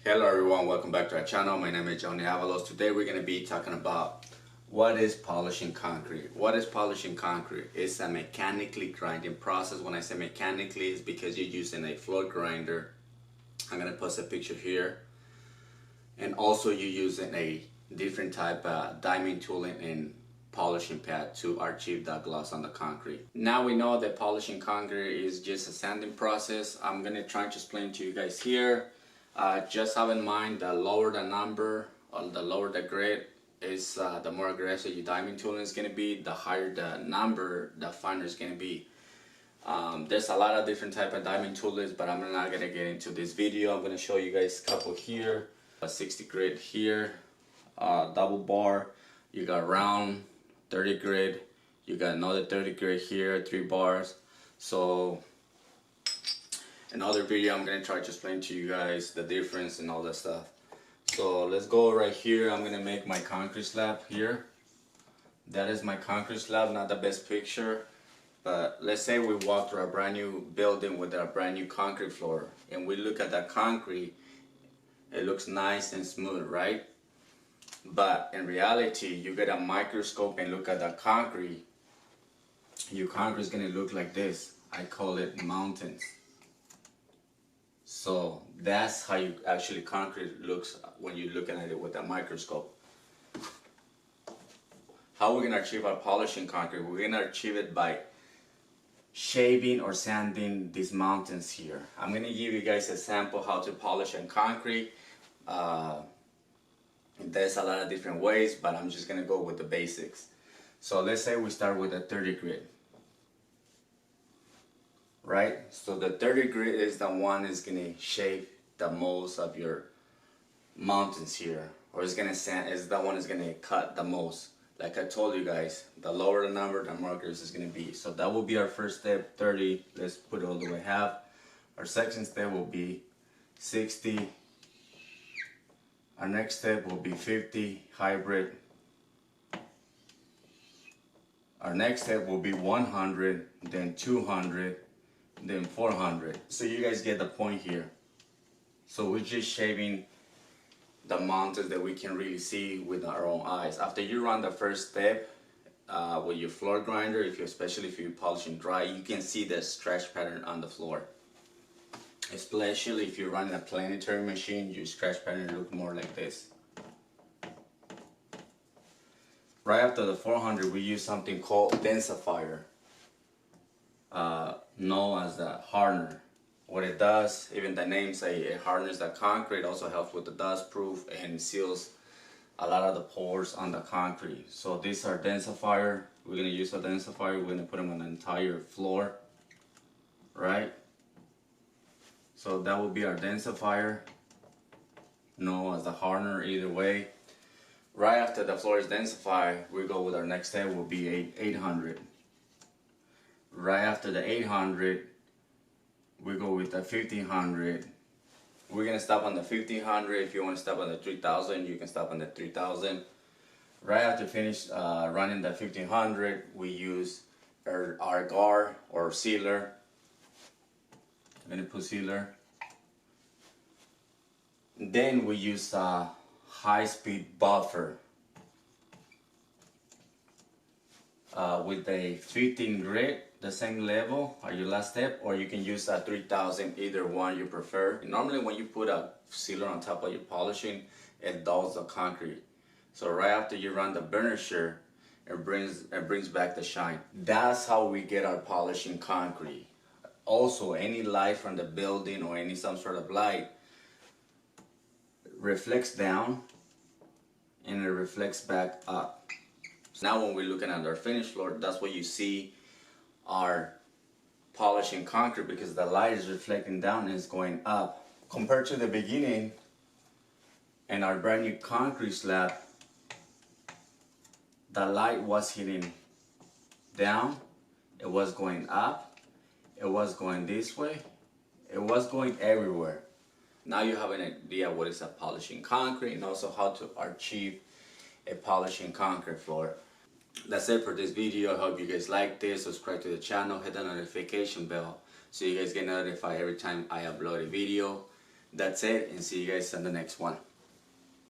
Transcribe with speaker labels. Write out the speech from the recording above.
Speaker 1: Hello everyone, welcome back to our channel. My name is Johnny Avalos. Today we're going to be talking about what is polishing concrete. What is polishing concrete? It's a mechanically grinding process. When I say mechanically, it's because you're using a floor grinder. I'm going to post a picture here. And also you're using a different type of diamond tooling and polishing pad to achieve that gloss on the concrete. Now we know that polishing concrete is just a sanding process. I'm going to try to explain to you guys here. Just have in mind the lower the number or the lower the grade is, the more aggressive your diamond tooling is going to be, the higher the number, the finer it's going to be. There's a lot of different type of diamond toolings, but I'm not going to get into this video. I'm going to show you guys a couple here. A 60 grit here, double bar, you got round 30 grit, you got another 30 grit here, 3 bars. So another video I'm gonna try to explain to you guys the difference and all that stuff. So let's go right here. I'm gonna make my concrete slab here. That is my concrete slab. Not the best picture, but let's say we walk through a brand new building with a brand new concrete floor and we look at that concrete. It looks nice and smooth, right? But in reality, you get a microscope and look at that concrete. Your concrete is gonna look like this. I call it mountains. So that's how you actually concrete looks when you're looking at it with a microscope. How we're gonna achieve our polishing concrete? We're gonna achieve it by shaving or sanding these mountains here. I'm gonna give you guys a sample how to polish in concrete. There's a lot of different ways, but I'm just gonna go with the basics. So let's say we start with a 30 grit. Right? So the 30 grit is the one is gonna shave the most of your mountains here, or it's gonna sand, is the one is gonna cut the most. Like I told you guys, the lower the number, the more aggressive it's gonna be. So that will be our first step, 30. Let's put it all the way half. Our second step will be 60. Our next step will be 50 hybrid. Our next step will be 100, then 200. Then 400. So you guys get the point here. So we're just shaving the mountains that we can really see with our own eyes. After you run the first step with your floor grinder, especially if you're polishing dry, you can see the scratch pattern on the floor. Especially if you're running a planetary machine, your scratch pattern look more like this. Right after the 400, we use something called densifier. Known as the hardener. What it does, even the name say it hardens the concrete, also helps with the dust proof and seals a lot of the pores on the concrete. So these are densifier. We're gonna use a densifier. We're gonna put them on the entire floor, right? So that will be our densifier, known as the hardener. Either way, right after the floor is densified, we go with our next step will be 800. Right after the 800, we go with the 1500. We're gonna stop on the 1500. If you want to stop on the 3000, you can stop on the 3000. Right after finish running the 1500, we use our guard or sealer. I'm gonna put sealer. Then we use a high-speed buffer with a 15 grit. The same level are your last step, or you can use a 3000, either one you prefer. Normally when you put a sealer on top of your polishing, it dulls the concrete. So right after you run the burnisher, it brings back the shine. That's how we get our polishing concrete. Also, any light from the building or some sort of light reflects down and it reflects back up. So now when we're looking at our finished floor, that's what you see are polishing concrete, because the light is reflecting down and it's going up. Compared to the beginning and our brand new concrete slab, the light was hitting down, it was going up, it was going this way, it was going everywhere. Now you have an idea what is a polishing concrete and also how to achieve a polishing concrete floor. That's it for this video. I hope you guys like this. Subscribe to the channel, hit the notification bell so you guys get notified every time I upload a video. That's it, and see you guys on the next one.